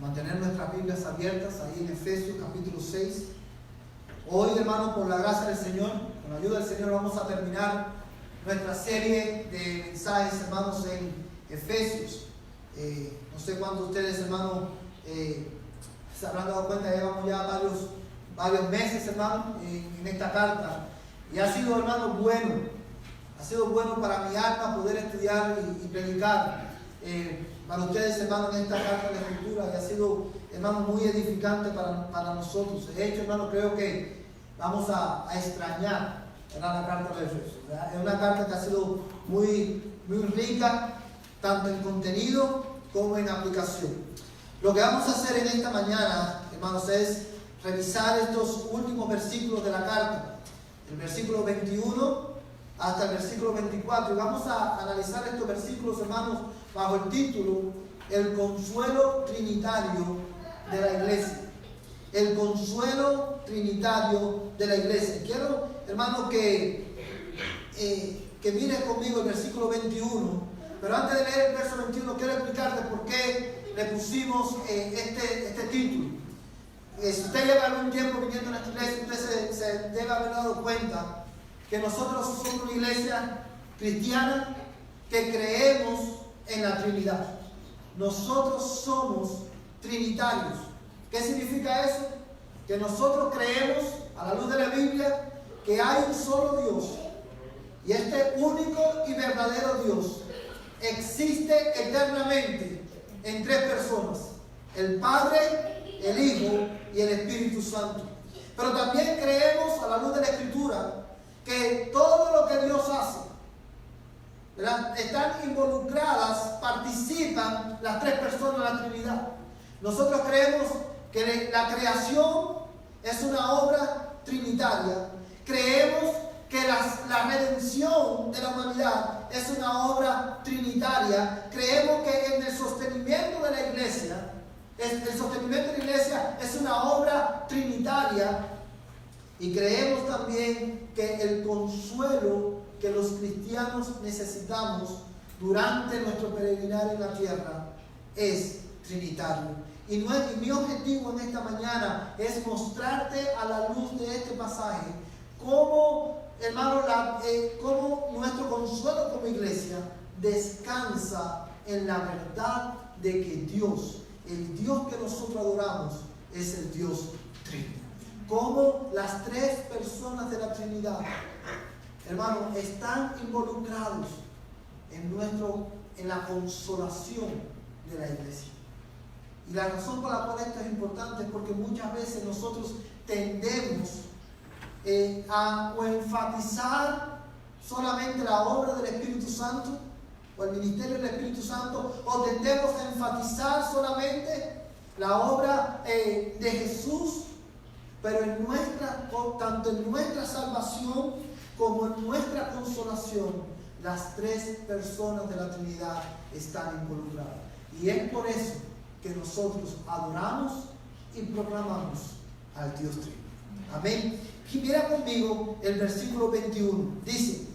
mantener nuestras Biblias abiertas ahí en Efesios capítulo 6. Hoy, hermano, por la gracia del Señor, con la ayuda del Señor, vamos a terminar nuestra serie de mensajes, hermanos, en Efesios. No sé cuántos de ustedes, hermanos, se habrán dado cuenta, llevamos ya varios meses, hermano, en esta carta. Y ha sido, hermano, ha sido bueno para mi alma poder estudiar y predicar para ustedes, hermano, en esta carta de Escritura. Y ha sido, hermano, muy edificante para nosotros. De hecho, hermano, creo que vamos a extrañar, ¿verdad?, la carta de Efesios. Es una carta que ha sido muy rica, tanto en contenido como en aplicación. Lo que vamos a hacer en esta mañana, hermanos, es revisar estos últimos versículos de la carta, el versículo 21 hasta el versículo 24, y vamos a analizar estos versículos, hermanos, bajo el título El consuelo trinitario de la iglesia. El consuelo trinitario de la iglesia. Quiero, hermanos, que mires conmigo el versículo 21, pero antes de leer el verso 21 quiero explicarte por qué le pusimos este título. Si usted lleva algún tiempo viniendo a esta iglesia, usted se debe haber dado cuenta que nosotros somos una iglesia cristiana que creemos en la Trinidad. Nosotros somos trinitarios. ¿Qué significa eso? Que nosotros creemos, a la luz de la Biblia, que hay un solo Dios. Y este único y verdadero Dios existe eternamente en tres personas: el Padre, el Hijo y el Espíritu Santo. Pero también creemos, a la luz de la Escritura, que todo lo que Dios hace, ¿verdad?, están involucradas, participan las tres personas de la Trinidad. Nosotros creemos que la creación es una obra trinitaria. Creemos que la redención de la humanidad es una obra trinitaria. Creemos que en el sostenimiento de la iglesia, es una obra trinitaria. Y creemos también que el consuelo que los cristianos necesitamos durante nuestro peregrinar en la tierra es trinitario. Y mi objetivo en esta mañana es mostrarte a la luz de este pasaje cómo, hermano, cómo nuestro consuelo como iglesia descansa en la verdad de que Dios, el Dios que nosotros adoramos, es el Dios Trino. Cómo las tres personas de la Trinidad, hermano, están involucrados en la consolación de la iglesia. Y la razón por la cual esto es importante es porque muchas veces nosotros tendemos a enfatizar solamente la obra del Espíritu Santo o el ministerio del Espíritu Santo, o tendemos a enfatizar solamente la obra de Jesús, pero tanto en nuestra salvación como en nuestra consolación, las tres personas de la Trinidad están involucradas. Y es por eso que nosotros adoramos y proclamamos al Dios Trino. Amén. Y mira conmigo el versículo 21. Dice: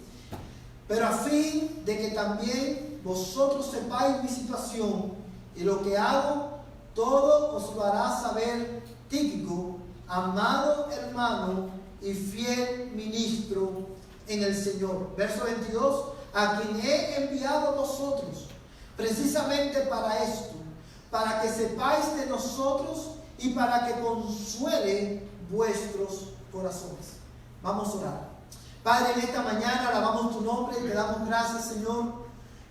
pero a fin de que también vosotros sepáis mi situación y lo que hago, todo os lo hará saber Tíquico, amado hermano y fiel ministro en el Señor. Verso 22: a quien he enviado a vosotros precisamente para esto, para que sepáis de nosotros y para que consuele vuestros corazones. Vamos a orar. Padre, en esta mañana alabamos tu nombre y te damos gracias, Señor,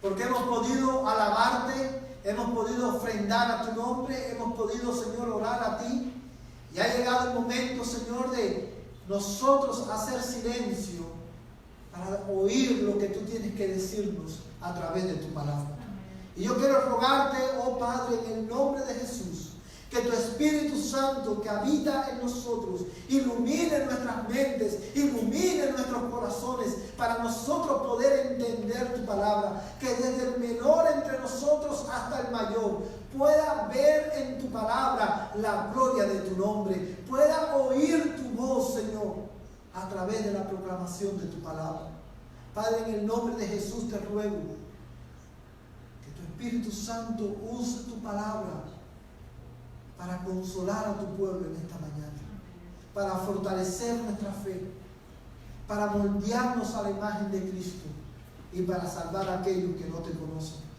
porque hemos podido alabarte, hemos podido ofrendar a tu nombre, hemos podido, Señor, orar a ti. Y ha llegado el momento, Señor, de nosotros hacer silencio para oír lo que tú tienes que decirnos a través de tu palabra. Y yo quiero rogarte, oh Padre, en el nombre de Jesús, que tu Espíritu Santo que habita en nosotros ilumine nuestras mentes, ilumine nuestros corazones, para nosotros poder entender tu palabra, que desde el menor entre nosotros hasta el mayor pueda ver en tu palabra la gloria de tu nombre, pueda oír tu voz, Señor, a través de la proclamación de tu palabra. Padre, en el nombre de Jesús te ruego que tu Espíritu Santo use tu palabra para consolar a tu pueblo en esta mañana, para fortalecer nuestra fe, para moldearnos a la imagen de Cristo y para salvar a aquellos que no te conocen.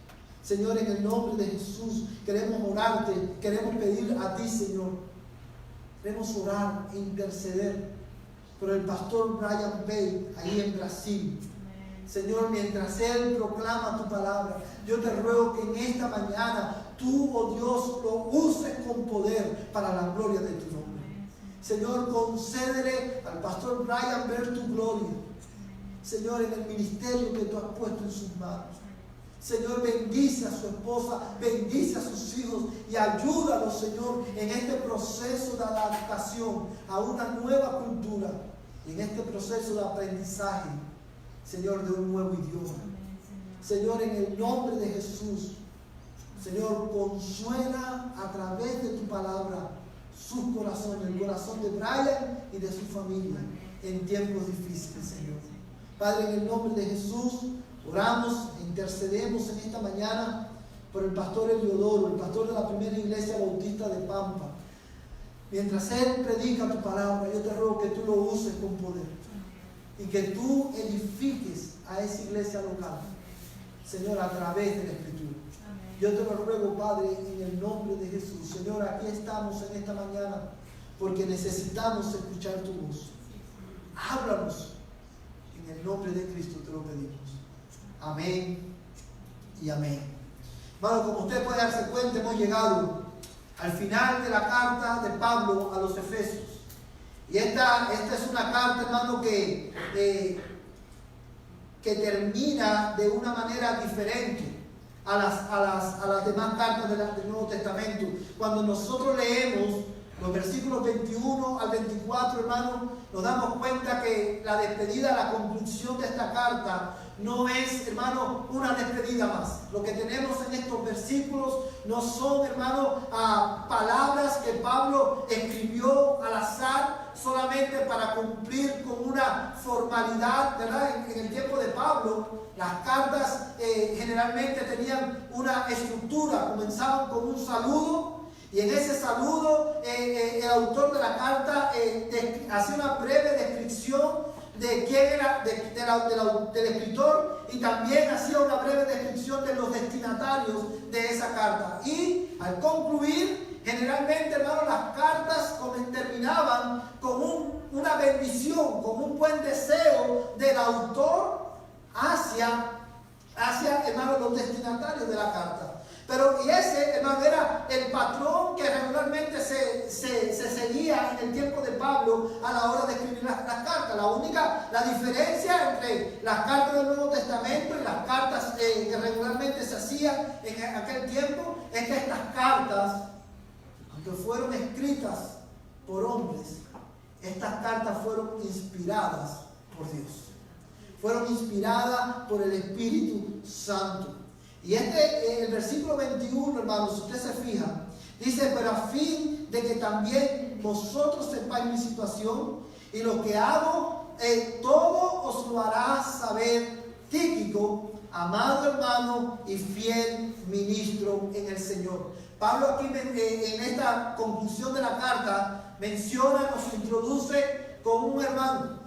Señor, en el nombre de Jesús queremos orarte, queremos pedir a ti, Señor. Queremos orar e interceder por el pastor Brian Bay ahí en Brasil. Señor, mientras él proclama tu palabra, yo te ruego que en esta mañana tú, oh Dios, lo uses con poder para la gloria de tu nombre. Señor, concédele al pastor Brian ver tu gloria. Señor, en el ministerio que tú has puesto en sus manos. Señor, bendice a su esposa, bendice a sus hijos y ayúdalos, Señor, en este proceso de adaptación a una nueva cultura y en este proceso de aprendizaje, Señor, de un nuevo idioma. Señor, en el nombre de Jesús, Señor, consuela a través de tu palabra sus corazones, el corazón de Brian y de su familia en tiempos difíciles, Señor. Padre, en el nombre de Jesús, oramos e intercedemos en esta mañana por el pastor Eliodoro, el pastor de la primera iglesia bautista de Pampa. Mientras él predica tu palabra, yo te ruego que tú lo uses con poder y que tú edifiques a esa iglesia local, Señor, a través de la Escritura. Yo te lo ruego, Padre, en el nombre de Jesús. Señor, aquí estamos en esta mañana porque necesitamos escuchar tu voz. Háblanos. En el nombre de Cristo te lo pedimos. Amén y amén. Bueno, como usted puede darse cuenta, hemos llegado al final de la carta de Pablo a los Efesios. Y esta es una carta, hermano, que termina de una manera diferente a las demás cartas del Nuevo Testamento. Cuando nosotros leemos los versículos 21 al 24, hermano, nos damos cuenta que la despedida, la conclusión de esta carta no es, hermano, una despedida más. Lo que tenemos en estos versículos no son, hermano, palabras que Pablo escribió al azar solamente para cumplir con una formalidad, ¿verdad? En el tiempo de Pablo, las cartas generalmente tenían una estructura, comenzaban con un saludo. Y en ese saludo, el autor de la carta hacía una breve descripción de quién era, del escritor, y también hacía una breve descripción de los destinatarios de esa carta. Y al concluir, generalmente, hermano, las cartas terminaban con una bendición, con un buen deseo del autor hacia hermano, los destinatarios de la carta. Pero y ese, hermano, era el patrón que regularmente se seguía en el tiempo de Pablo a la hora de escribir las cartas. La diferencia entre las cartas del Nuevo Testamento y las cartas que regularmente se hacían en aquel tiempo es que estas cartas, aunque fueron escritas por hombres, estas cartas fueron inspiradas por Dios. Fueron inspiradas por el Espíritu Santo. Y el versículo 21, hermanos, si usted se fija, dice: pero a fin de que también vosotros sepáis mi situación, y lo que hago, todo os lo hará saber Tíquico, amado hermano y fiel ministro en el Señor. Pablo aquí en esta conclusión de la carta menciona, nos introduce con un hermano.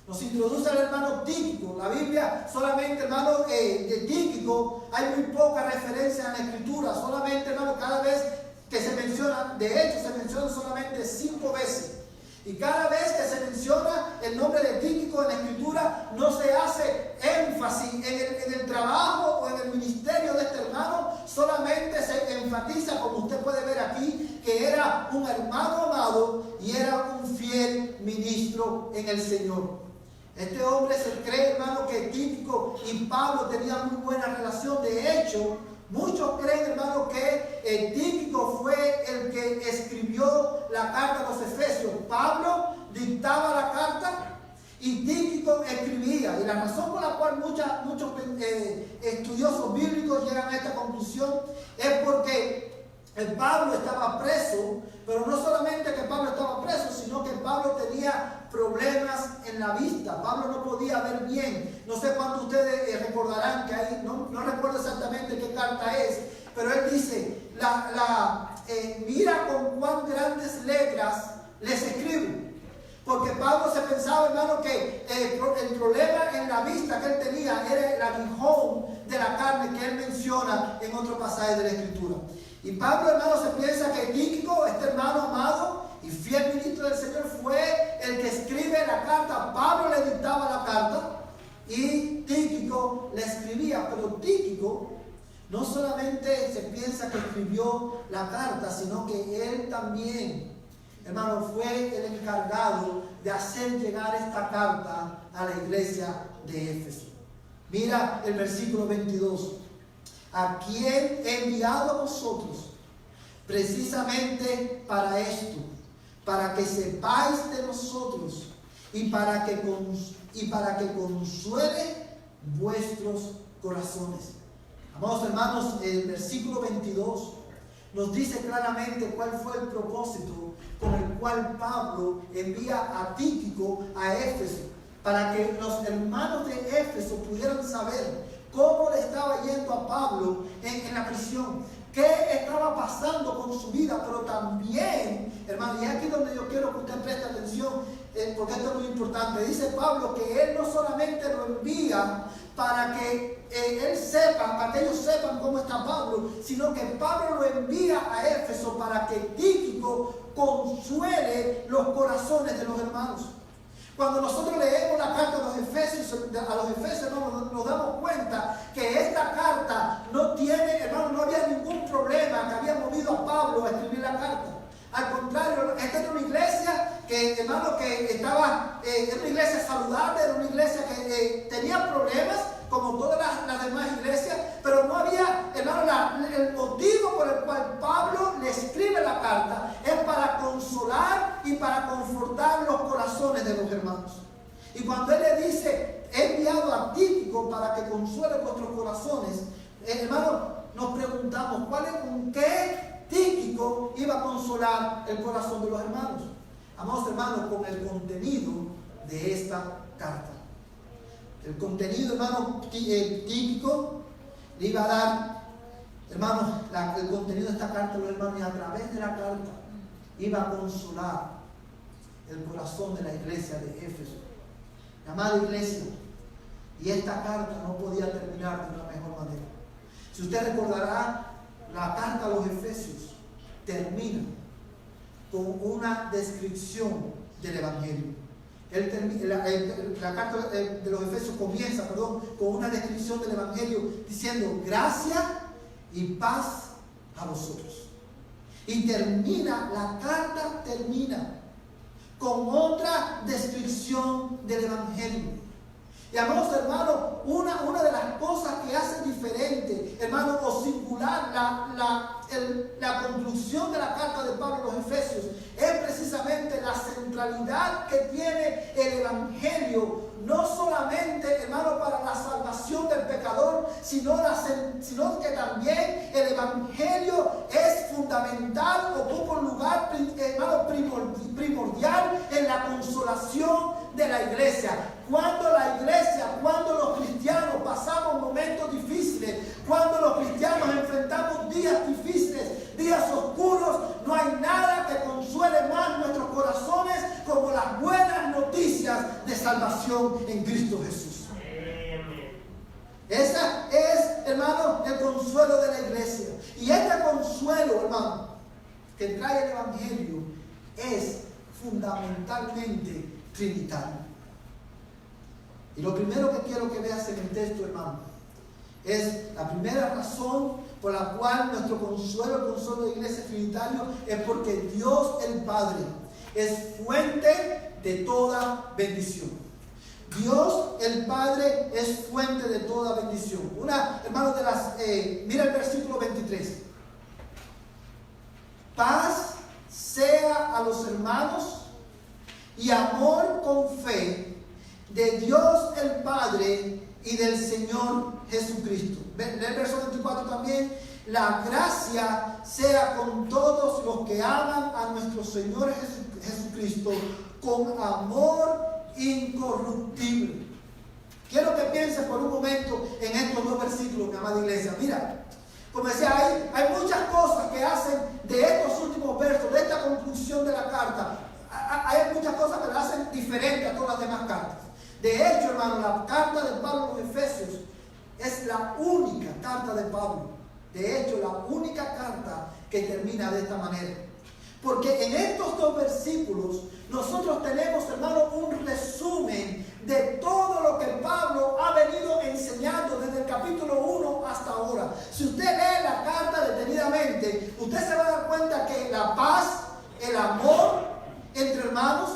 Nos introduce al hermano Tíquico. La Biblia solamente, hermano, de Tíquico hay muy poca referencia en la Escritura. Solamente, hermano, cada vez que se menciona, de hecho se menciona solamente 5 veces. Y cada vez que se menciona el nombre de Tíquico en la Escritura, no se hace énfasis en el trabajo o en el ministerio de este hermano. Solamente se enfatiza, como usted puede ver aquí, que era un hermano amado y era un fiel ministro en el Señor. Este hombre se cree, hermano, que Tíquico y Pablo tenían muy buena relación. De hecho, muchos creen, hermano, que Tíquico fue el que escribió la carta a los Efesios. Pablo dictaba la carta y Tíquico escribía. Y la razón por la cual muchos estudiosos bíblicos llegan a esta conclusión es porque Pablo estaba preso, pero no solamente que Pablo estaba preso, sino que Pablo tenía problemas en la vista. Pablo no podía ver bien. No sé cuántos ustedes recordarán que ahí, no recuerdo exactamente qué carta es, pero él dice: mira con cuán grandes letras les escribo. Porque Pablo se pensaba, hermano, que el problema en la vista que él tenía era el aguijón de la carne que él menciona en otro pasaje de la Escritura. Y Pablo, hermano, se piensa que Tíquico, este hermano amado y fiel ministro del Señor, fue el que escribe la carta. Pablo le dictaba la carta y Tíquico le escribía. Pero Tíquico no solamente se piensa que escribió la carta, sino que él también, hermano, fue el encargado de hacer llegar esta carta a la iglesia de Éfeso. Mira el versículo 22. A quien he enviado a vosotros precisamente para esto, para que sepáis de nosotros y para que consuele vuestros corazones. Amados hermanos, el versículo 22 nos dice claramente cuál fue el propósito con el cual Pablo envía a Tíquico a Éfeso, para que los hermanos de Éfeso pudieran saber cómo le estaba yendo a Pablo en la prisión, qué estaba pasando con su vida. Pero también, hermano, y aquí donde yo quiero que usted preste atención, porque esto es muy importante. Dice Pablo que él no solamente lo envía para que él sepa, para que ellos sepan cómo está Pablo, sino que Pablo lo envía a Éfeso para que Tíquico consuele los corazones de los hermanos. Cuando nosotros leemos la carta a los Efesios, hermanos, nos damos cuenta que esta carta no tiene, hermano, no había ningún problema que había movido a Pablo a escribir la carta. Al contrario, esta era una iglesia que, hermano, que estaba, era una iglesia saludable, era una iglesia que tenía problemas, como todas las demás iglesias, pero no había, hermano, el motivo por el cual Pablo le escribe la carta es para consolar y para confortar los corazones de los hermanos. Y cuando él le dice, he enviado a Tíquico para que consuele vuestros corazones, hermano, nos preguntamos, ¿con qué Tíquico iba a consolar el corazón de los hermanos? Amados hermanos, con el contenido de esta carta. El contenido, hermano, Tíquico le iba a dar, hermano, el contenido de esta carta a los hermanos, y a través de la carta iba a consolar el corazón de la iglesia de Éfeso. La amada iglesia, y esta carta no podía terminar de una mejor manera. Si usted recordará, la carta a los Efesios termina con una descripción del Evangelio. La carta de los Efesios comienza, con una descripción del Evangelio diciendo gracia y paz a vosotros. Y la carta termina con otra descripción del Evangelio. Y amados hermanos, una de las cosas que hace diferente, hermano, o singular la conclusión de la carta de Pablo a los Efesios es precisamente la centralidad que tiene el Evangelio, no solamente, hermano, para la salvación del pecador, sino que también el Evangelio es fundamental, ocupa un lugar, hermano, primordial en la consolación de la iglesia. Cuando los cristianos pasamos momentos difíciles, cuando los cristianos enfrentamos días difíciles, días oscuros, no hay nada que consuele más nuestros corazones como las buenas noticias de salvación en Cristo Jesús. Ese es, hermano, el consuelo de la iglesia. Y este consuelo, hermano, que trae el Evangelio es fundamentalmente trinitario. Y lo primero que quiero que veas en el texto, hermano, es la primera razón por la cual nuestro consuelo, el consuelo de la iglesia trinitario, es porque Dios el Padre es fuente de toda bendición. Dios el Padre es fuente de toda bendición. Hermano, mira el versículo 23. Paz sea a los hermanos y amor con fe de Dios el Padre y del Señor Jesucristo. Ven el verso 24 también. La gracia sea con todos los que aman a nuestro Señor Jesucristo con amor incorruptible. Quiero que pienses por un momento en estos dos versículos, mi amada iglesia. Mira, Como decía, hay muchas cosas que hacen de estos últimos versos, de esta conclusión de la carta. Hay muchas cosas que la hacen diferente a todas las demás cartas. De hecho, hermano, la carta de Pablo a los Efesios es la única carta de Pablo. De hecho, la única carta que termina de esta manera. Porque en estos dos versículos nosotros tenemos, hermano, un resumen de todo lo que Pablo ha venido enseñando desde el capítulo 1 hasta ahora. Si usted lee la carta detenidamente, usted se va a dar cuenta que la paz, el amor entre hermanos,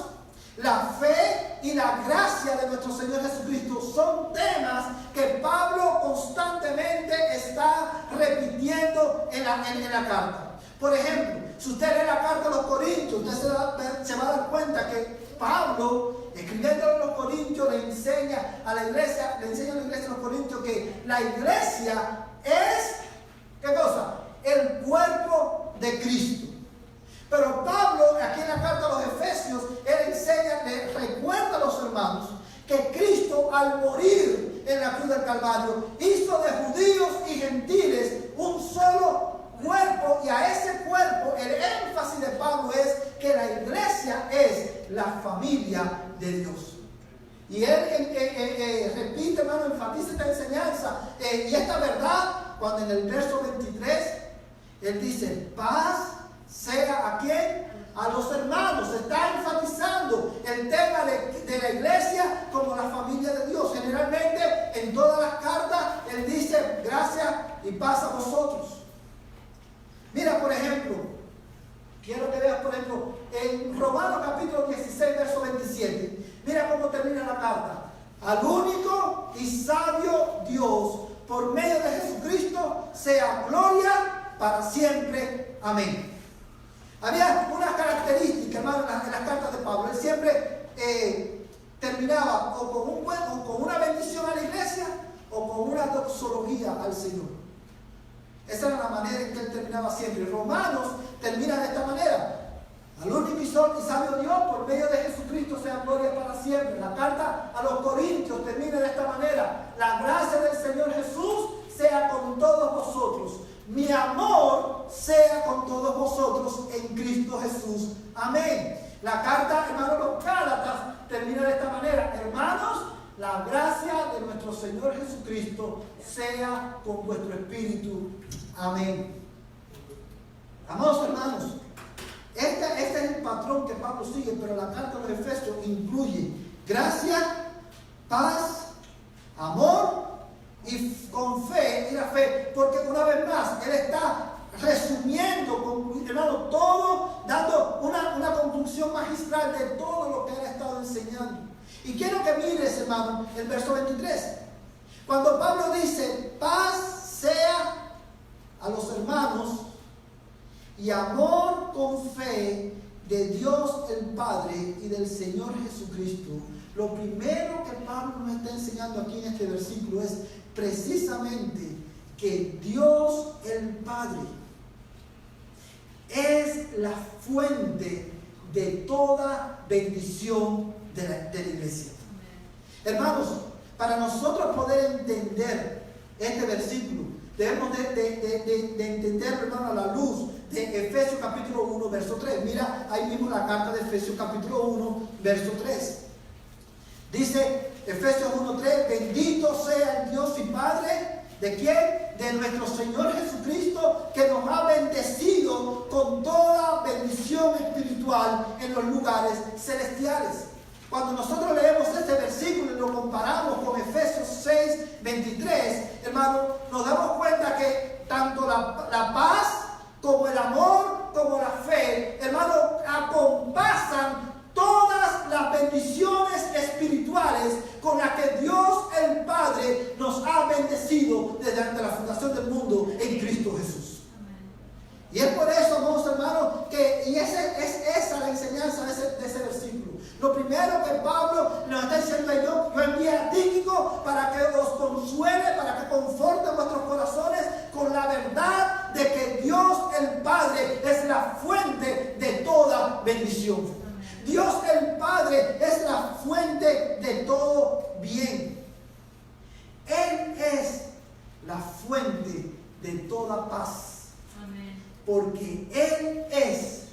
la fe y la gracia de nuestro Señor Jesucristo son temas que Pablo constantemente está repitiendo en la carta. Por ejemplo, si usted lee la carta a los Corintios, usted se va a dar cuenta que Pablo, escribiendo a los Corintios, le enseña a la iglesia de los Corintios que la iglesia es, ¿qué cosa? El cuerpo de Cristo. Pero Pablo, aquí en la carta a los Efesios, él enseña, le recuerda a los hermanos que Cristo, al morir en la cruz del Calvario, hizo de judíos y gentiles un solo cuerpo, y a ese cuerpo el énfasis de Pablo es que la iglesia es la familia de Dios. Y él repite, hermano, enfatiza esta enseñanza y esta verdad cuando en el verso 23 él dice: paz sea a quién, a los hermanos. Está enfatizando el tema de la iglesia como la familia de Dios. Generalmente en todas las cartas él dice gracia y paz a vosotros. Mira, por ejemplo, quiero que veas, por ejemplo, en Romanos capítulo 16, verso 27. Mira cómo termina la carta. Al único y sabio Dios, por medio de Jesucristo, sea gloria para siempre. Amén. Había una característica, hermano, en las cartas de Pablo. Él siempre terminaba o con una bendición a la iglesia o con una doxología al Señor. Esa era la manera en que él terminaba siempre. Romanos termina de esta manera: al único y sabio Dios, por medio de Jesucristo, sea gloria para siempre. La carta a los Corintios termina de esta manera: la gracia del Señor Jesús sea con todos vosotros. Mi amor sea con todos vosotros en Cristo Jesús. Amén. La carta, hermanos, los Gálatas termina de esta manera: hermanos, la gracia de nuestro Señor Jesucristo sea con vuestro espíritu. Amén. Amados hermanos, este es el patrón que Pablo sigue, pero la carta de los Efesios incluye gracia, paz, amor y con fe, y la fe, porque una vez más, él está resumiendo, hermano, todo, dando una conclusión magistral de todo lo que él ha estado enseñando. Y quiero que mires, hermano, el verso 23. Cuando Pablo dice: paz sea a los hermanos y amor con fe de Dios el Padre y del Señor Jesucristo. Lo primero que Pablo nos está enseñando aquí en este versículo es precisamente que Dios el Padre es la fuente de toda bendición de la iglesia. Hermanos, para nosotros poder entender este versículo, debemos de entenderlo, hermano, a la luz de Efesios capítulo 1, verso 3. Mira, ahí mismo la carta de Efesios capítulo 1, verso 3. Dice Efesios 1, 3: bendito sea el Dios y Padre, ¿de quién? De nuestro Señor Jesucristo, que nos ha bendecido con toda bendición espiritual en los lugares celestiales. Cuando nosotros leemos este versículo y lo comparamos con Efesios 6, 23, hermano, nos damos cuenta que tanto la paz como el amor, como la fe, hermano, acompasan todas las bendiciones espirituales con las que Dios el Padre nos ha bendecido desde la fundación del mundo en Cristo Jesús. Y es por eso, amados hermanos, y es esa la enseñanza de ese versículo. Lo primero que Pablo nos está diciendo: yo envié a Tíquico para que os consuele, para que conforte vuestros corazones con la verdad de que Dios el Padre es la fuente de toda bendición. Dios el Padre es la fuente de todo bien. Él es la fuente de toda paz. Amén. Porque Él es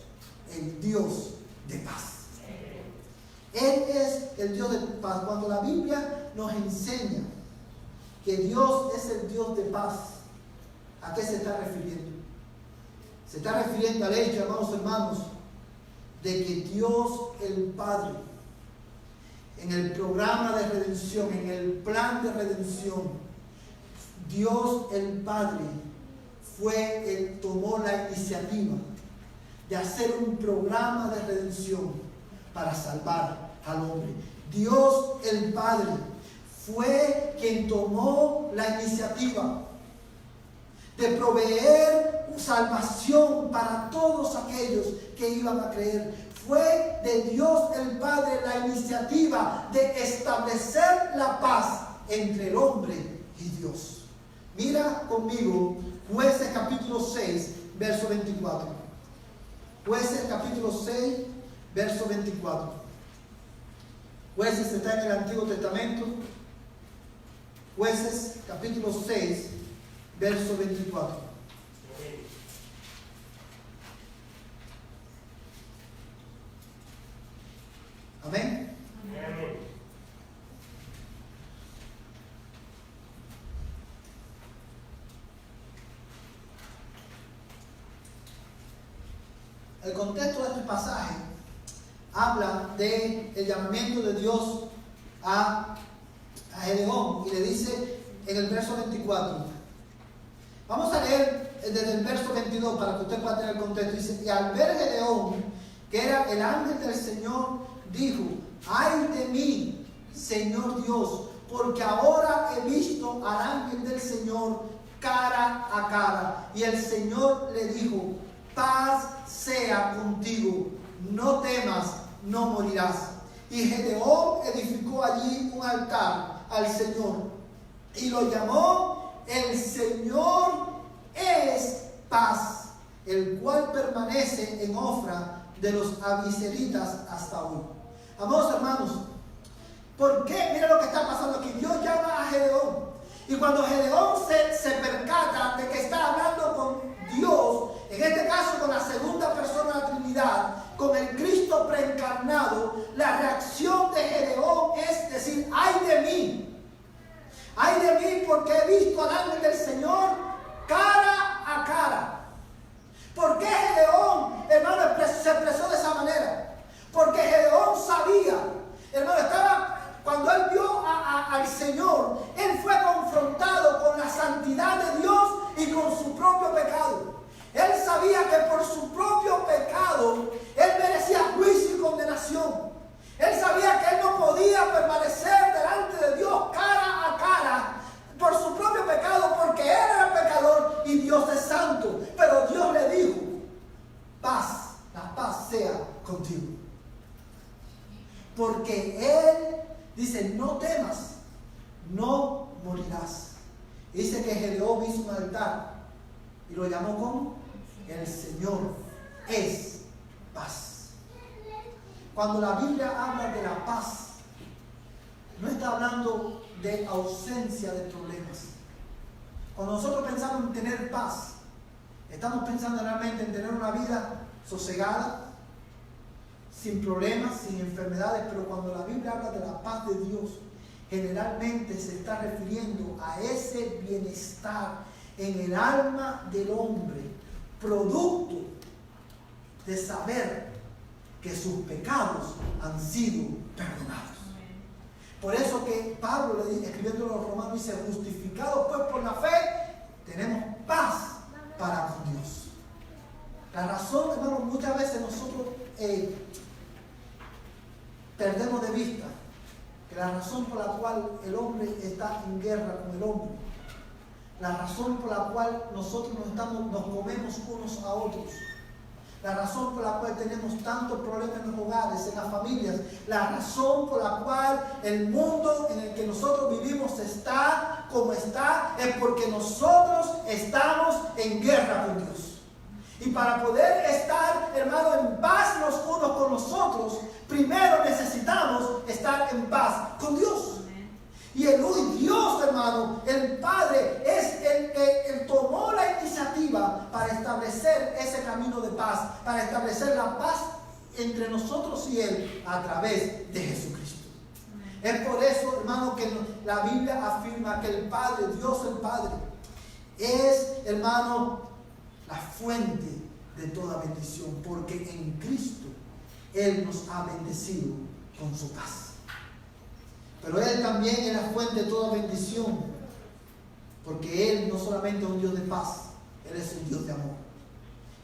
el Dios de paz. Él es el Dios de paz. Cuando la Biblia nos enseña que Dios es el Dios de paz, ¿a qué se está refiriendo? Se está refiriendo al hecho, amados hermanos, de que Dios el Padre, en el programa de redención, en el plan de redención, Dios el Padre tomó la iniciativa de hacer un programa de redención para salvar al hombre. Dios el Padre fue quien tomó la iniciativa de proveer salvación para todos aquellos que iban a creer. Fue de Dios el Padre la iniciativa de establecer la paz entre el hombre y Dios. Mira conmigo Jueces capítulo 6, verso 24. Jueces capítulo 6, verso 24. Jueces está en el Antiguo Testamento. Jueces capítulo 6, verso 24. Amén. Amén. El contexto de este pasaje habla del llamamiento de Dios a Gedeón y le dice en el verso 24. Vamos a leer desde el verso 22 para que usted pueda tener el contexto. Dice: y al ver Gedeón, que era el ángel del Señor, dijo: ay de mí, Señor Dios, porque ahora he visto al ángel del Señor cara a cara. Y el Señor le dijo: paz sea contigo, no temas, no morirás. Y Gedeón edificó allí un altar al Señor y lo llamó: el Señor es paz, el cual permanece en Ofra de los abiseritas hasta hoy. Amados hermanos, ¿por qué? Mira lo que está pasando aquí. Dios llama a Gedeón, y cuando Gedeón se percata de que está hablando con Dios, en este caso con la segunda persona de la Trinidad, con el Cristo preencarnado, la reacción de Gedeón es decir: ay de mí, porque he visto al ángel del Señor cara a cara. ¿Por qué Gedeón, hermano, se expresó de esa manera? Porque Gedeón sabía, hermano, cuando él vio al Señor, él fue confrontado con la santidad de Dios y con su propio pecado. Él sabía que por su propio pecado él merecía juicio y condenación. Él sabía que él no podía permanecer delante de Dios cara a cara por su propio pecado, porque él era pecador y Dios es santo. Pero Dios le dijo: paz, la paz sea contigo. Porque él dice: no temas, no morirás. Dice que Gedeón hizo un altar y lo llamó como: el Señor es paz. Cuando la Biblia habla de la paz, no está hablando de ausencia de problemas. Cuando nosotros pensamos en tener paz, estamos pensando realmente en tener una vida sosegada, sin problemas, sin enfermedades. Pero cuando la Biblia habla de la paz de Dios, generalmente se está refiriendo a ese bienestar en el alma del hombre, producto de saber que sus pecados han sido perdonados. Por eso que Pablo, escribiendo a los romanos, dice: justificados pues por la fe, tenemos paz para con Dios. La razón, hermano, muchas veces nosotros perdemos de vista que la razón por la cual el hombre está en guerra con el hombre, la razón por la cual nosotros nos comemos unos a otros, la razón por la cual tenemos tantos problemas en los hogares, en las familias, la razón por la cual el mundo en el que nosotros vivimos está como está, es porque nosotros estamos en guerra con Dios. Y para poder estar, hermano, en paz los unos con los otros, primero necesitamos estar en paz con Dios. Y el Dios, hermano, el Padre, es el tomó la iniciativa para establecer ese camino de paz, para establecer la paz entre nosotros y Él a través de Jesucristo. Es por eso, hermano, que la Biblia afirma que el Padre, Dios el Padre, es, hermano, la fuente de toda bendición, porque en Cristo Él nos ha bendecido con su paz. Pero Él también es la fuente de toda bendición, porque Él no solamente es un Dios de paz, Él es un Dios de amor.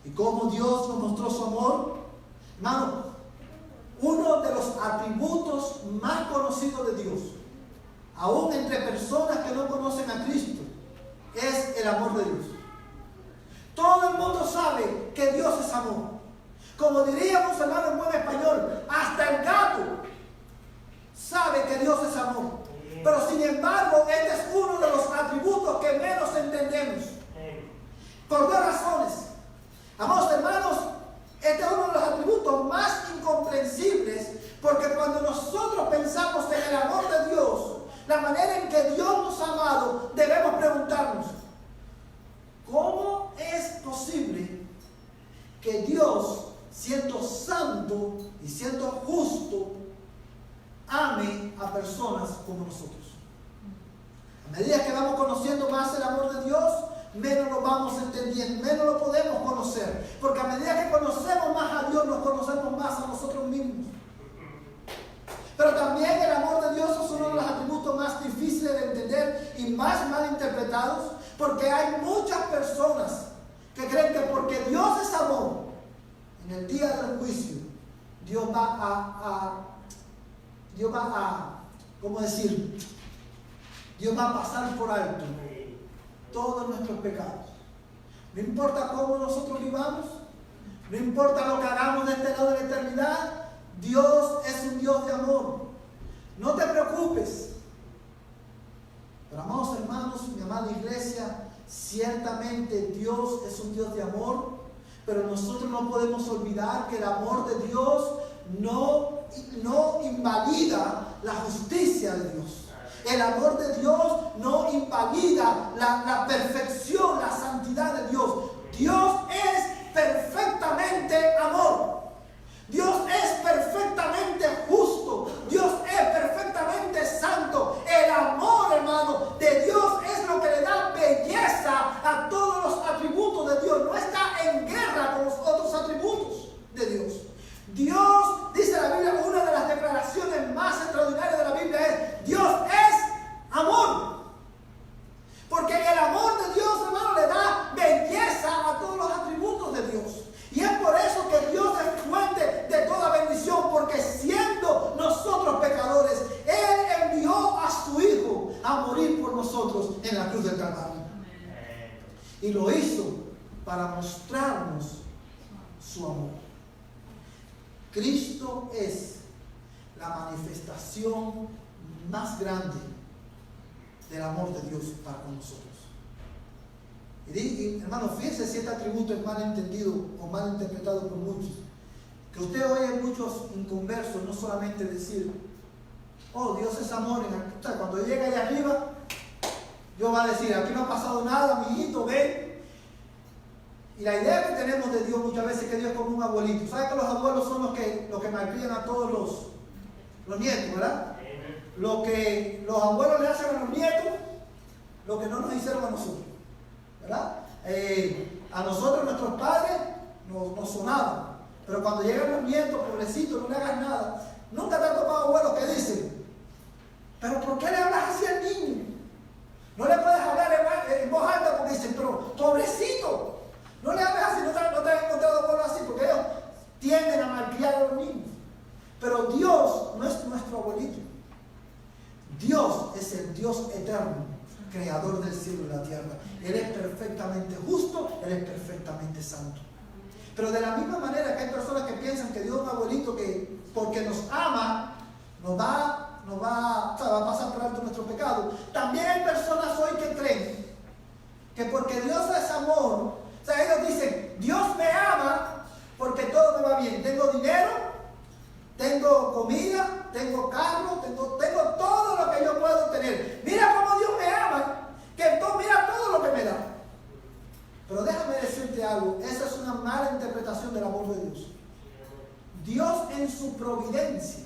Y como Dios nos mostró su amor, hermano, uno de los atributos más conocidos de Dios, aún entre personas que no conocen a Cristo, es el amor de Dios. Todo el mundo sabe que Dios es amor. Como diríamos, hermano, en buen español, hasta el gato sabe que Dios es amor. Pero sin embargo, este es uno de los atributos que menos entendemos. Por dos razones. Amados hermanos, este es uno de los atributos más incomprensibles, porque cuando nosotros pensamos en el amor de Dios, la manera en que Dios nos ha amado, debemos preguntarnos, ¿cómo es posible que Dios, siendo santo y siendo justo, ame a personas como nosotros? A medida que vamos conociendo más el amor de Dios, menos lo vamos entendiendo, menos lo podemos conocer. Porque a medida que conocemos más a Dios, nos conocemos más a nosotros mismos. Pero también el amor de Dios es uno de los atributos más difíciles de entender y más mal interpretados, porque hay muchas personas que creen que porque Dios es amor, en el día del juicio, Dios va a pasar por alto todos nuestros pecados. No importa cómo nosotros vivamos, no importa lo que hagamos de este lado de la eternidad, Dios es un Dios de amor. No te preocupes. Pero amados hermanos, mi amada iglesia, ciertamente Dios es un Dios de amor, pero nosotros no podemos olvidar que el amor de Dios no invalida la justicia de Dios. El amor de Dios no invalida la perfección, la santidad de Dios. Dios es perfectamente amor. Dios es perfectamente justo. Dios es perfectamente santo. El amor, hermano, de Dios es lo que le da belleza a todos los atributos de Dios. No está en guerra con los otros atributos de Dios. Dios, dice la Biblia, una de las declaraciones más extraordinarias de la Biblia es: Dios es amor. Porque el amor de Dios, hermano, le da belleza a todos los atributos de Dios. Y es por eso que Dios es fuente de toda bendición, porque siendo nosotros pecadores, Él envió a su Hijo a morir por nosotros en la cruz del Calvario. Y lo hizo para mostrarnos su amor. Cristo es la manifestación más grande del amor de Dios para con nosotros. Y hermano, fíjense si este atributo es mal entendido o mal interpretado por muchos. Que usted oye muchos inconversos no solamente decir: oh, Dios es amor. Cuando llega allá arriba, Dios va a decir: aquí no ha pasado nada, mijito, ven. Y la idea que tenemos de Dios muchas veces es que Dios es como un abuelito. ¿Sabe que los abuelos son los que malcrían a todos los nietos, verdad? Lo que los abuelos le hacen a los nietos, lo que no nos hicieron a nosotros, ¿verdad? A nosotros nuestros padres nos sonaban, pero cuando llegan los nietos, pobrecitos, no le hagas nada. Nunca te han topado abuelos que dicen: pero ¿por qué le hablas así al niño? No le puedes hablar en voz alta, porque dicen: pero pobrecito, no le hables así. No te has encontrado abuelos así, porque ellos tienden a malcriar a los niños. Pero Dios no es nuestro abuelito. Dios es el Dios eterno, creador del cielo y la tierra. Él es perfectamente justo, Él es perfectamente santo. Pero de la misma manera que hay personas que piensan que Dios es un abuelito que porque nos ama nos va a pasar por alto nuestro pecado, también hay personas hoy que creen que porque Dios es amor, o sea, ellos dicen: Dios me ama porque todo me va bien. Tengo dinero, tengo comida, tengo carro, tengo todo lo que yo puedo tener. Mira cómo Dios me ama, que mira todo lo que me da. del amor de Dios. Dios en su providencia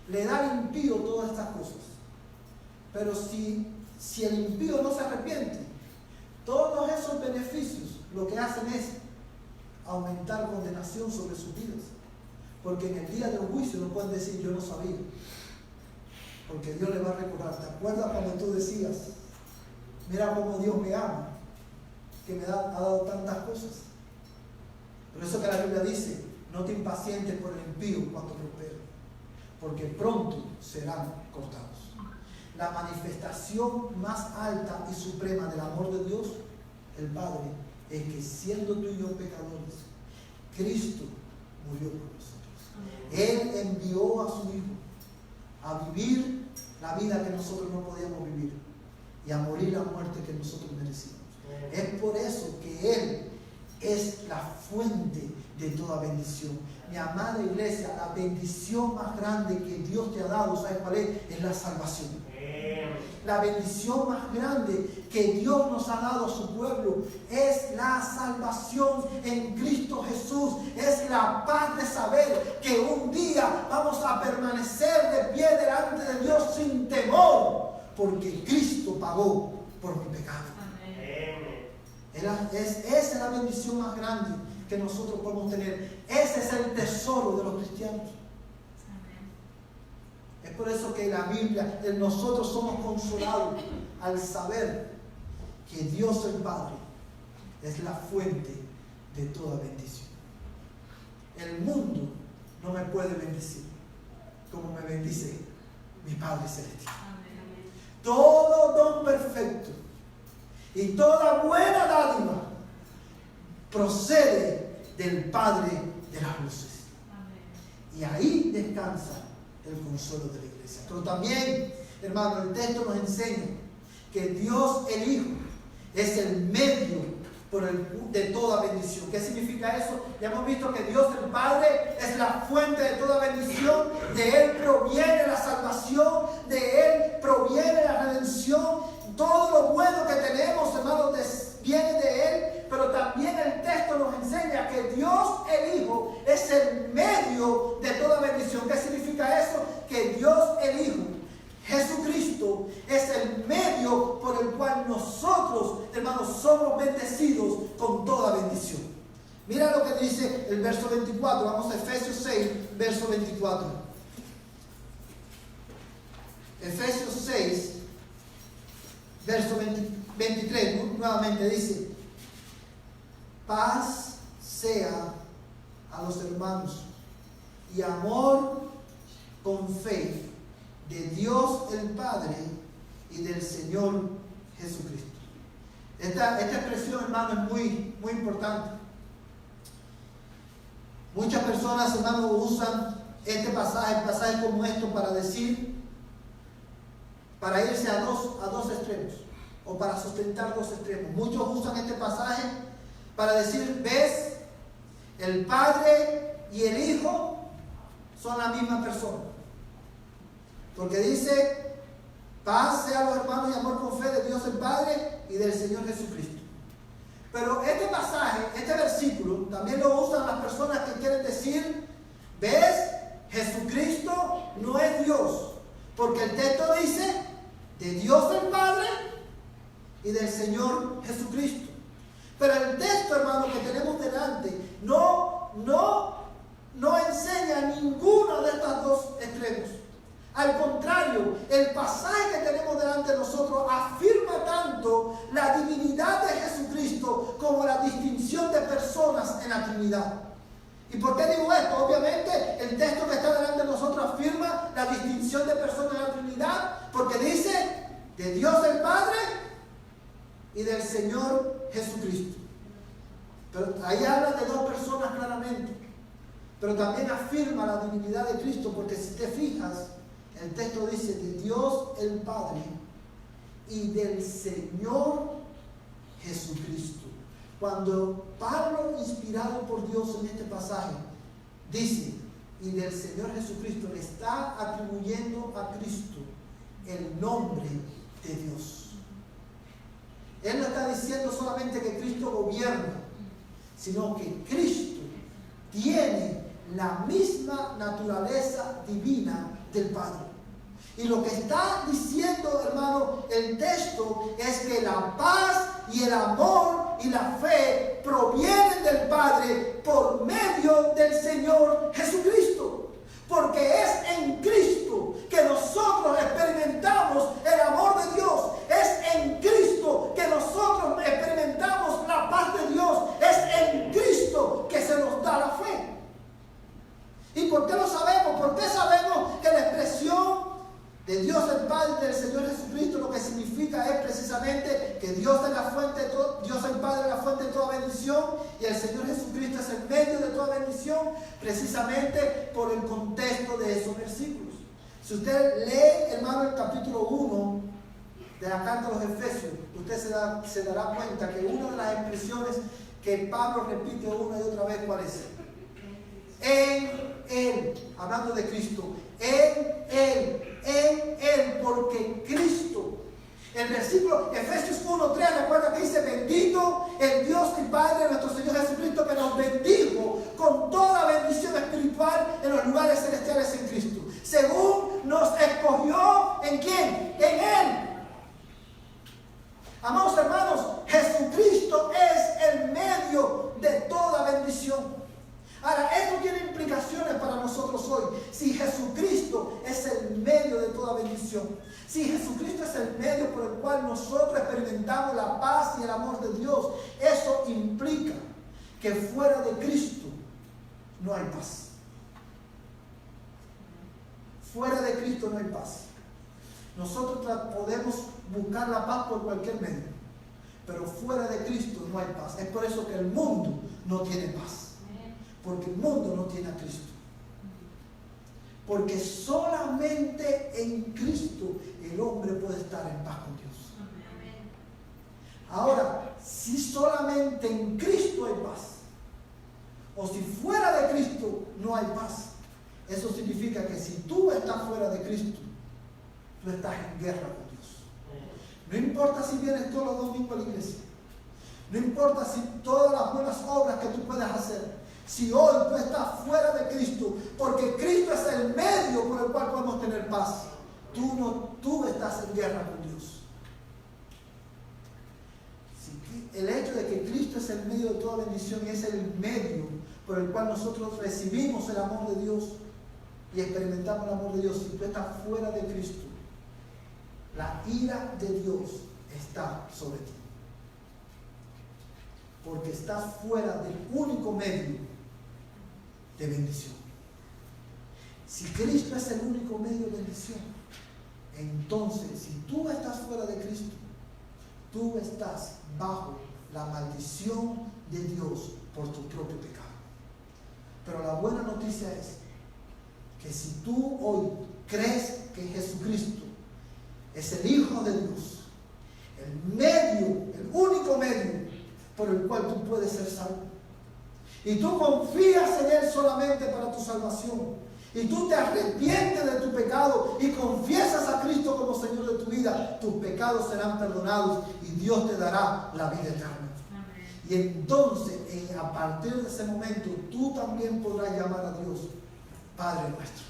le da al impío todas estas cosas. Pero si el impío no se arrepiente, todos esos beneficios lo que hacen es aumentar condenación sobre sus vidas. Porque en el día del juicio no pueden decir yo no sabía. Porque Dios le va a recordar. ¿Te acuerdas cuando tú decías, mira cómo Dios me ama, que me ha dado tantas cosas? Por eso que la Biblia dice, no te impacientes por el impío cuando prospere, porque pronto serán cortados. La manifestación más alta y suprema del amor de Dios, el Padre, es que siendo tú y yo pecadores, Cristo murió por nosotros. Él envió a su Hijo a vivir la vida que nosotros no podíamos vivir y a morir la muerte que nosotros merecíamos. Es por eso que Él es la fuente de toda bendición. Mi amada iglesia, la bendición más grande que Dios te ha dado, ¿sabes cuál es? Es la salvación. La bendición más grande que Dios nos ha dado a su pueblo es la salvación en Cristo Jesús. Es la paz de saber que un día vamos a permanecer de pie delante de Dios sin temor, porque Cristo pagó por mi pecado. Esa es la bendición más grande que nosotros podemos tener. Ese es el tesoro de los cristianos. Es por eso que la Biblia, nosotros somos consolados al saber que Dios el Padre es la fuente de toda bendición. El mundo no me puede bendecir como me bendice mi Padre Celestial. Todo don perfecto y toda buena dádiva procede del Padre de las luces. Y ahí descansa el consuelo de la iglesia. Pero también, hermano, el texto nos enseña que Dios el Hijo es el medio de toda bendición. ¿Qué significa eso? Ya hemos visto que Dios el Padre es la fuente de toda bendición. De Él proviene la salvación, de Él proviene la redención. Todo lo bueno que tenemos, hermano, viene de Él. Pero también el texto nos enseña que Dios el Hijo es el medio de toda bendición. ¿Qué significa eso? Que Dios el Hijo, Jesucristo, es el medio por el cual nosotros, hermanos, somos bendecidos con toda bendición. Mira lo que dice el verso 24. Vamos a Efesios 6, verso 24. Efesios 6, verso 23, nuevamente dice: paz sea a los hermanos y amor con fe de Dios el Padre y del Señor Jesucristo. Esta expresión, hermano, es muy importante. Muchas personas, hermano, usan este pasajes como esto para irse a dos extremos, o para sustentar dos extremos. Muchos usan este pasaje para decir, ¿ves? El Padre y el Hijo son la misma persona. Porque dice, paz sea a los hermanos y amor con fe de Dios el Padre y del Señor Jesucristo. Pero este pasaje, este versículo, también lo usan las personas que quieren decir, ¿ves? Jesucristo no es Dios. Porque el texto dice, de Dios el Padre y del Señor Jesucristo. Pero el texto, hermano, que tenemos delante no enseña ninguno de estos dos extremos. Al contrario, el pasaje que tenemos delante de nosotros afirma tanto la divinidad de Jesucristo como la distinción de personas en la Trinidad. ¿Y por qué digo esto? Obviamente, el texto que está delante de nosotros afirma la distinción de personas en la Trinidad, porque dice de Dios el Padre y del Señor Jesucristo. Pero ahí habla de dos personas claramente. Pero también afirma la divinidad de Cristo, porque si te fijas, el texto dice de Dios el Padre y del Señor Jesucristo. Cuando Pablo, inspirado por Dios en este pasaje, dice y del Señor Jesucristo, le está atribuyendo a Cristo el nombre de Dios. Él no está diciendo solamente que Cristo gobierna, sino que Cristo tiene la misma naturaleza divina del Padre. Y lo que está diciendo, hermano, el texto es que la paz y el amor y la fe provienen del Padre por medio del Señor Jesucristo. Porque es en Cristo que nosotros experimentamos el amor de Dios. Es en Cristo que nosotros experimentamos la paz de Dios. Es en Cristo que se nos da la fe. ¿Y por qué lo sabemos? Porque sabemos que la expresión de Dios el Padre y del Señor Jesucristo lo que significa es precisamente que Dios es la fuente de todo, Dios el Padre es la fuente de toda bendición y el Señor Jesucristo es el medio de toda bendición, precisamente por el contexto de esos versículos. Si usted lee, hermano, el capítulo 1 de la carta a los Efesios, usted se dará cuenta que una de las expresiones que Pablo repite una y otra vez, ¿cuál es? En Él, hablando de Cristo, en Él, porque Cristo. El versículo Efesios 1:3, recuerda que dice: bendito el Dios y Padre de nuestro Señor Jesucristo, que nos bendijo con toda bendición espiritual en los lugares celestiales en Cristo, según nos escogió. ¿En quién? En Él. Amados hermanos, Jesucristo es el medio de toda bendición. Ahora, esto tiene implicaciones para nosotros hoy. Si Jesucristo es el medio de toda bendición, si Jesucristo es el medio por el cual nosotros experimentamos la paz y el amor de Dios, eso implica que fuera de Cristo no hay paz. Fuera de Cristo no hay paz. Nosotros podemos buscar la paz por cualquier medio, pero fuera de Cristo no hay paz. Es por eso que el mundo no tiene paz. Porque el mundo no tiene a Cristo. Porque solamente en Cristo el hombre puede estar en paz con Dios. Ahora, si solamente en Cristo hay paz, o si fuera de Cristo no hay paz, eso significa que si tú estás fuera de Cristo, tú estás en guerra con Dios. No importa si vienes todos los domingos a la iglesia, no importa si todas las buenas obras que tú puedas hacer, si hoy tú estás fuera de Cristo, porque Cristo es el medio por el cual podemos tener paz, tú estás en guerra con Dios. El hecho de que Cristo es el medio de toda bendición y es el medio por el cual nosotros recibimos el amor de Dios y experimentamos el amor de Dios, si tú estás fuera de Cristo, la ira de Dios está sobre ti. Porque estás fuera del único medio de bendición. Si Cristo es el único medio de bendición, entonces si tú estás fuera de Cristo, tú estás bajo la maldición de Dios por tu propio pecado. Pero la buena noticia es que si tú hoy crees que Jesucristo es el Hijo de Dios, el medio, el único medio por el cual tú puedes ser salvo, y tú confías en Él solamente para tu salvación, y tú te arrepientes de tu pecado y confiesas a Cristo como Señor de tu vida, tus pecados serán perdonados y Dios te dará la vida eterna. Amén. Y entonces, a partir de ese momento, tú también podrás llamar a Dios Padre nuestro.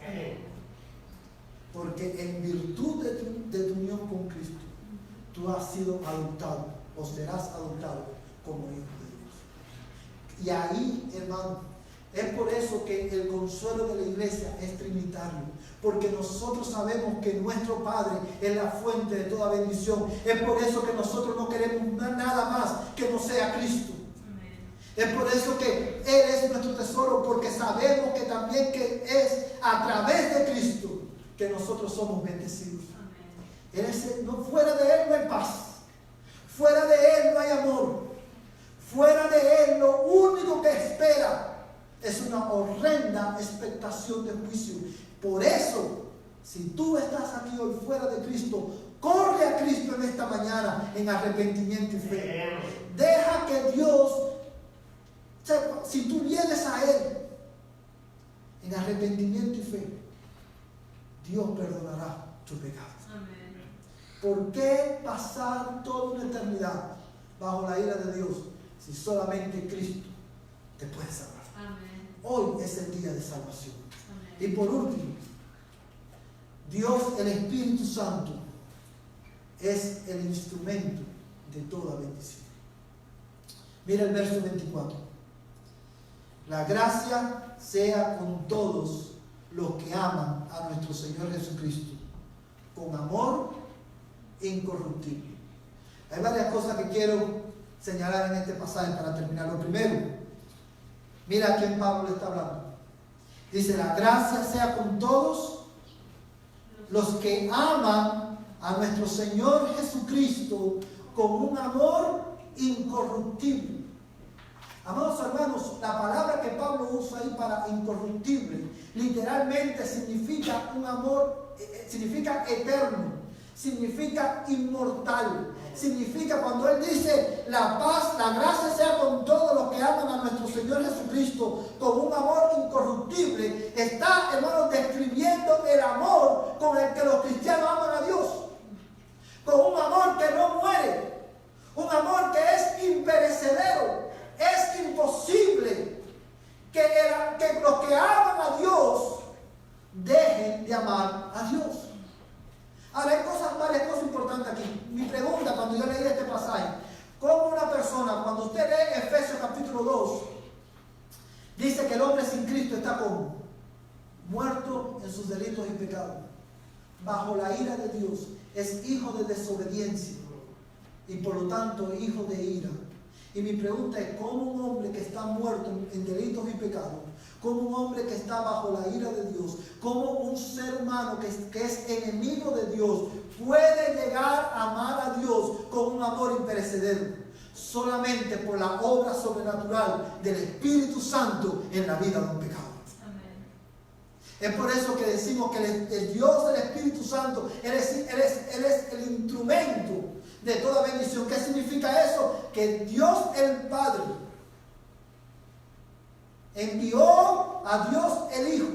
Amén. Porque en virtud de tu unión con Cristo, tú has sido adoptado o serás adoptado como hijo de Dios. Y ahí, hermano, es por eso que el consuelo de la iglesia es trinitario, porque nosotros sabemos que nuestro Padre es la fuente de toda bendición. Es por eso que nosotros no queremos nada más que no sea Cristo. Es por eso que Él es nuestro tesoro, porque sabemos que también que es a través de Cristo que nosotros somos bendecidos. Fuera de Él no hay paz, fuera de Él no hay amor, fuera de Él lo único que espera es una horrenda expectación de juicio. Por eso, si tú estás aquí hoy fuera de Cristo, corre a Cristo en esta mañana en arrepentimiento y fe. Deja que Dios, si tú vienes a Él en arrepentimiento y fe, Dios perdonará tus pecados. Amén. ¿Por qué pasar toda una eternidad bajo la ira de Dios si solamente Cristo te puede salvar? Amén. es el día de salvación. Y por último, Dios, el Espíritu Santo, es el instrumento de toda bendición. Mira el verso 24. La gracia sea con todos los que aman a nuestro Señor Jesucristo, con amor incorruptible. Hay varias cosas que quiero señalar en este pasaje para terminar. Lo primero, mira a quién Pablo le está hablando. Dice, la gracia sea con todos los que aman a nuestro Señor Jesucristo con un amor incorruptible. Amados hermanos, la palabra que Pablo usa ahí para incorruptible literalmente significa un amor, significa eterno, significa inmortal. Significa, cuando él dice la paz, la gracia sea con todos los que aman a nuestro Señor Jesucristo con un amor incorruptible, está, hermanos, describiendo el amor con el que los cristianos aman a Dios, con un amor que no muere, un amor que es imperecedero. Es imposible que los que aman a Dios dejen de amar a Dios. Ahora, hay varias cosas importantes aquí. Mi pregunta cuando yo leí este pasaje, ¿cómo una persona, cuando usted lee Efesios capítulo 2, dice que el hombre sin Cristo está como muerto en sus delitos y pecados, bajo la ira de Dios, es hijo de desobediencia y por lo tanto hijo de ira? Y mi pregunta es, ¿cómo un hombre que está muerto en delitos y pecados, como un hombre que está bajo la ira de Dios, como un ser humano que es enemigo de Dios, puede llegar a amar a Dios con un amor imperecedero? Solamente por la obra sobrenatural del Espíritu Santo en la vida de un pecador. Amén. Es por eso que decimos que el Dios del Espíritu Santo, Él es el instrumento de toda bendición. ¿Qué significa eso? Que Dios el Padre envió a Dios el Hijo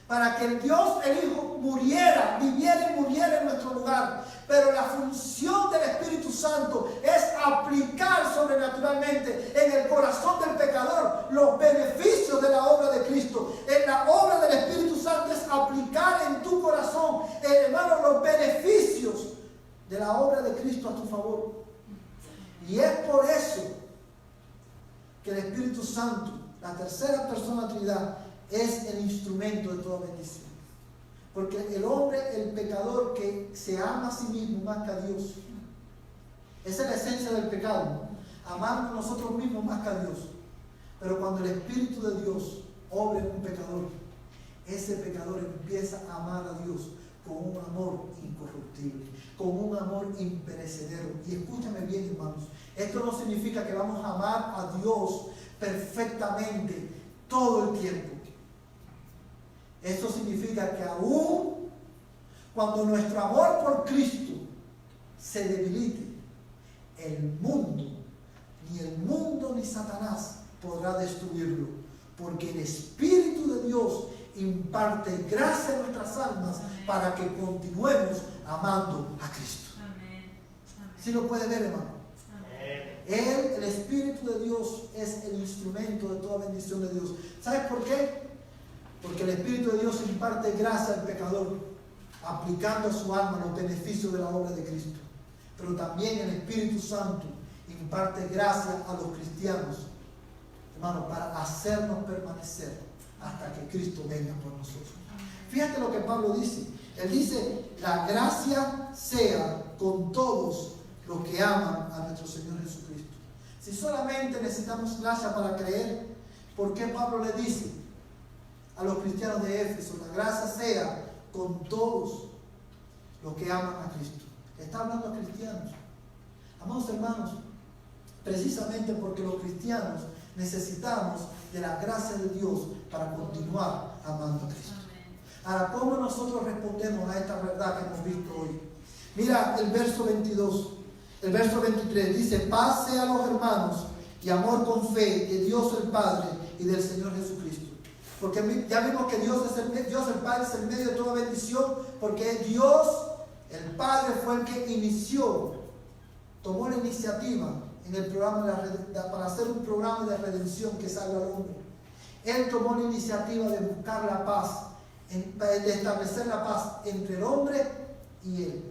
para que el Dios el Hijo viviera y muriera en nuestro lugar. Pero la función del Espíritu Santo es aplicar sobrenaturalmente en el corazón del pecador los beneficios de la obra de Cristo. En la obra del Espíritu Santo es aplicar en tu corazón, hermano, los beneficios de la obra de Cristo a tu favor. Y es por eso que el Espíritu Santo, la tercera persona de la Trinidad, es el instrumento de toda bendición. Porque el hombre, el pecador que se ama a sí mismo más que a Dios, esa es la esencia del pecado, ¿no? Amarnos nosotros mismos más que a Dios. Pero cuando el Espíritu de Dios obra en un pecador, ese pecador empieza a amar a Dios con un amor incorruptible, con un amor imperecedero. Y escúchame bien, hermanos, esto no significa que vamos a amar a Dios perfectamente todo el tiempo. Esto significa que aún cuando nuestro amor por Cristo se debilite, ni el mundo ni Satanás podrá destruirlo, porque el Espíritu de Dios imparte gracia en nuestras almas. Amén. Para que continuemos amando a Cristo. ¿Sí lo puede ver, hermano? Amén. El Espíritu de Dios es el instrumento de toda bendición de Dios. ¿Sabes por qué? Porque el Espíritu de Dios imparte gracia al pecador, aplicando a su alma los beneficios de la obra de Cristo. Pero también el Espíritu Santo imparte gracia a los cristianos, hermano, para hacernos permanecer hasta que Cristo venga por nosotros. Fíjate lo que Pablo dice. Él dice, la gracia sea con todos los que aman a nuestro Señor Jesucristo. Si solamente necesitamos gracia para creer, ¿por qué Pablo le dice a los cristianos de Éfeso, la gracia sea con todos los que aman a Cristo? Está hablando a cristianos. Amados hermanos, precisamente porque los cristianos necesitamos de la gracia de Dios para continuar amando a Cristo. Ahora, ¿cómo nosotros respondemos a esta verdad que hemos visto hoy? Mira el verso 22, el verso 23, dice, paz sea a los hermanos y amor con fe de Dios el Padre y del Señor Jesucristo. Porque ya vimos que Dios el Padre es el medio de toda bendición, porque Dios, el Padre, fue el que tomó la iniciativa en el programa para hacer un programa de redención que salva al hombre. Él tomó la iniciativa de buscar la paz, de establecer la paz entre el hombre y Él.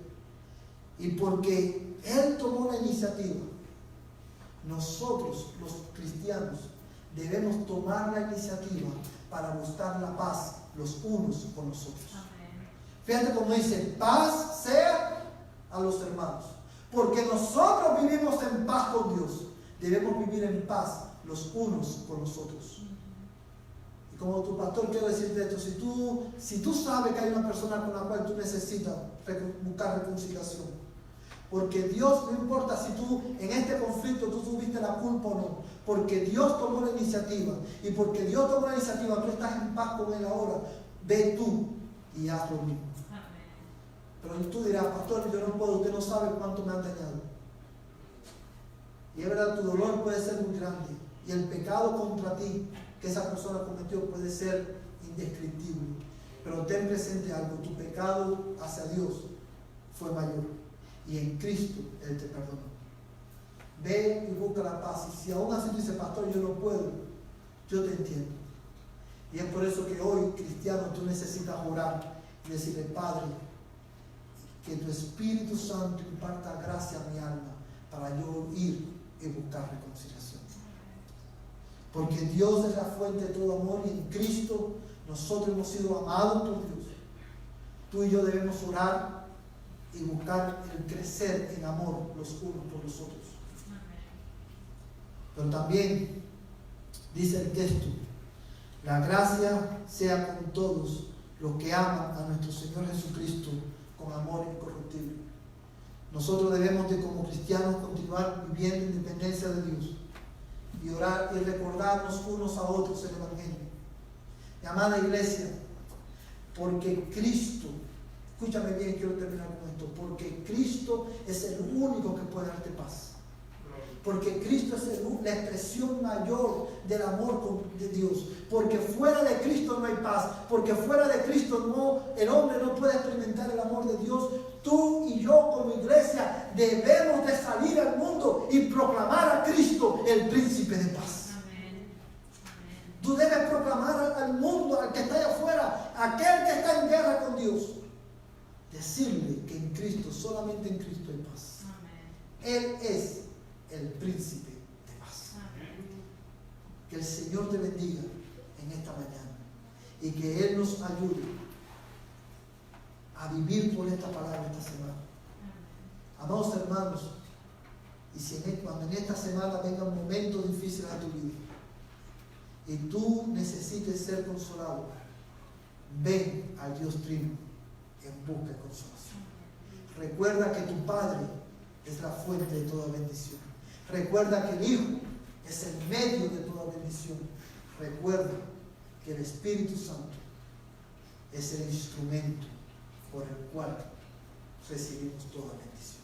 Y porque Él tomó la iniciativa, nosotros, los cristianos, debemos tomar la iniciativa para buscar la paz los unos con los otros. Fíjate cómo dice, paz sea a los hermanos. Porque nosotros vivimos en paz con Dios, debemos vivir en paz los unos con los otros. Y como tu pastor quiero decirte esto, si tú sabes que hay una persona con la cual tú necesitas buscar reconciliación, porque Dios, no importa si tú en este conflicto tú tuviste la culpa o no, porque Dios tomó la iniciativa, y porque Dios tomó la iniciativa, tú estás en paz con Él ahora, ve tú y haz lo mismo. Pero tú dirás, pastor, yo no puedo, usted no sabe cuánto me han dañado. Y es verdad, tu dolor puede ser muy grande, y el pecado contra ti que esa persona cometió puede ser indescriptible. Pero ten presente algo, tu pecado hacia Dios fue mayor, y en Cristo Él te perdonó. Ve y busca la paz, y si aún así tú dices, pastor, yo no puedo, yo te entiendo. Y es por eso que hoy, cristiano, tú necesitas orar y decirle, Padre, que tu Espíritu Santo imparta gracia a mi alma para yo ir y buscar reconciliación. Porque Dios es la fuente de todo amor, y en Cristo nosotros hemos sido amados por Dios. Tú y yo debemos orar y buscar el crecer en amor los unos por los otros. Pero también dice el texto, la gracia sea con todos los que aman a nuestro Señor Jesucristo con amor incorruptible. Nosotros debemos de, como cristianos, continuar viviendo en dependencia de Dios y orar y recordarnos unos a otros el Evangelio. Mi amada iglesia, porque Cristo, escúchame bien, quiero terminar con esto, porque Cristo es el único que puede darte paz. Porque Cristo es la expresión mayor del amor de Dios. Porque fuera de Cristo no hay paz. Porque fuera de Cristo el hombre no puede experimentar el amor de Dios. Tú y yo como iglesia debemos de salir al mundo y proclamar a Cristo el príncipe de paz. Amén. Tú debes proclamar al mundo, al que está allá afuera, aquel que está en guerra con Dios, decirle que en Cristo, solamente en Cristo hay paz. Amén. Él es el príncipe de paz. Amén. Que el Señor te bendiga en esta mañana y que Él nos ayude a vivir por esta palabra esta semana. Amén. Amados hermanos, y si cuando en esta semana vengan momentos difíciles a tu vida y tú necesites ser consolado, ven al Dios Trino en busca de consolación. Recuerda que tu Padre es la fuente de toda bendición. Recuerda que el Hijo es el medio de toda bendición. Recuerda que el Espíritu Santo es el instrumento por el cual recibimos toda bendición.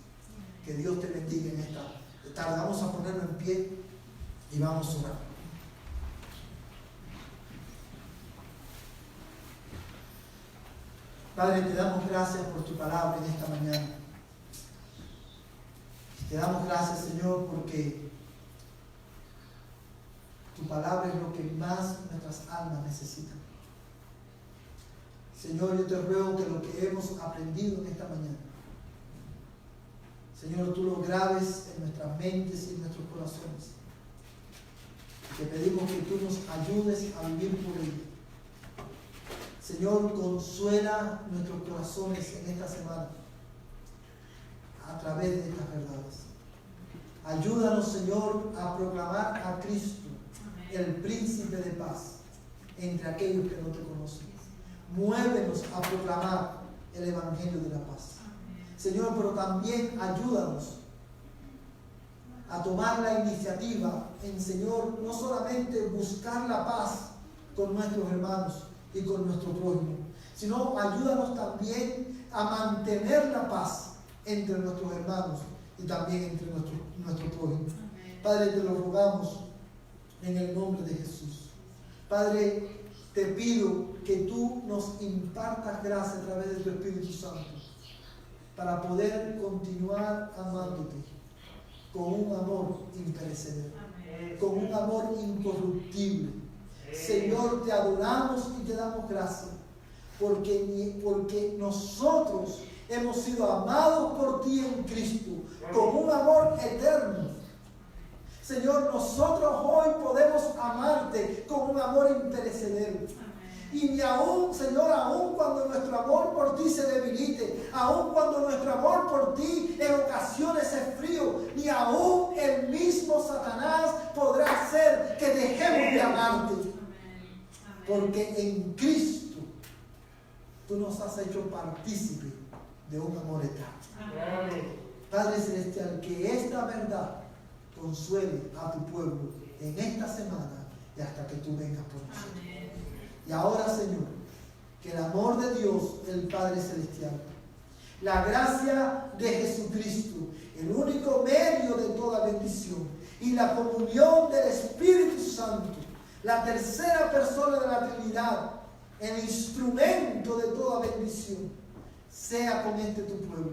Que Dios te bendiga en esta tarde. Vamos a ponerlo en pie y vamos a orar. Padre, te damos gracias por tu palabra en esta mañana. Te damos gracias, Señor, porque tu palabra es lo que más nuestras almas necesitan. Señor, yo te ruego que lo que hemos aprendido en esta mañana, Señor, tú lo grabes en nuestras mentes y en nuestros corazones. Te pedimos que tú nos ayudes a vivir por ello. Señor, consuela nuestros corazones en esta semana a través de estas verdades. Ayúdanos, Señor, a proclamar a Cristo, el príncipe de paz, entre aquellos que no te conocen. Muévenos a proclamar el evangelio de la paz. Señor, pero también ayúdanos a tomar la iniciativa en, Señor, no solamente buscar la paz con nuestros hermanos y con nuestro prójimo, sino ayúdanos también a mantener la paz entre nuestros hermanos y también entre nuestro prójimo. Padre, te lo rogamos en el nombre de Jesús. Padre, te pido que tú nos impartas gracia a través de tu Espíritu Santo para poder continuar amándote con un amor imperecedero, con un amor incorruptible. Señor, te adoramos y te damos gracias, porque nosotros hemos sido amados por ti en Cristo, con un amor eterno. Señor, nosotros hoy podemos amarte con un amor imperecedero. Y ni aún, Señor, aún cuando nuestro amor por ti se debilite, aún cuando nuestro amor por ti en ocasiones es frío, ni aún el mismo Satanás podrá hacer que dejemos de amarte. Porque en Cristo tú nos has hecho partícipe de un amor eterno. Padre Celestial, que esta verdad consuele a tu pueblo en esta semana y hasta que tú vengas por nosotros. Y ahora, Señor, que el amor de Dios, el Padre Celestial, la gracia de Jesucristo, el único medio de toda bendición, y la comunión del Espíritu Santo, la tercera persona de la Trinidad, el instrumento de toda bendición, sea con tu pueblo,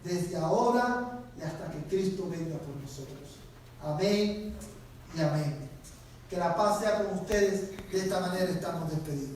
desde ahora y hasta que Cristo venga por nosotros. Amén y amén. Que la paz sea con ustedes. De esta manera estamos despedidos.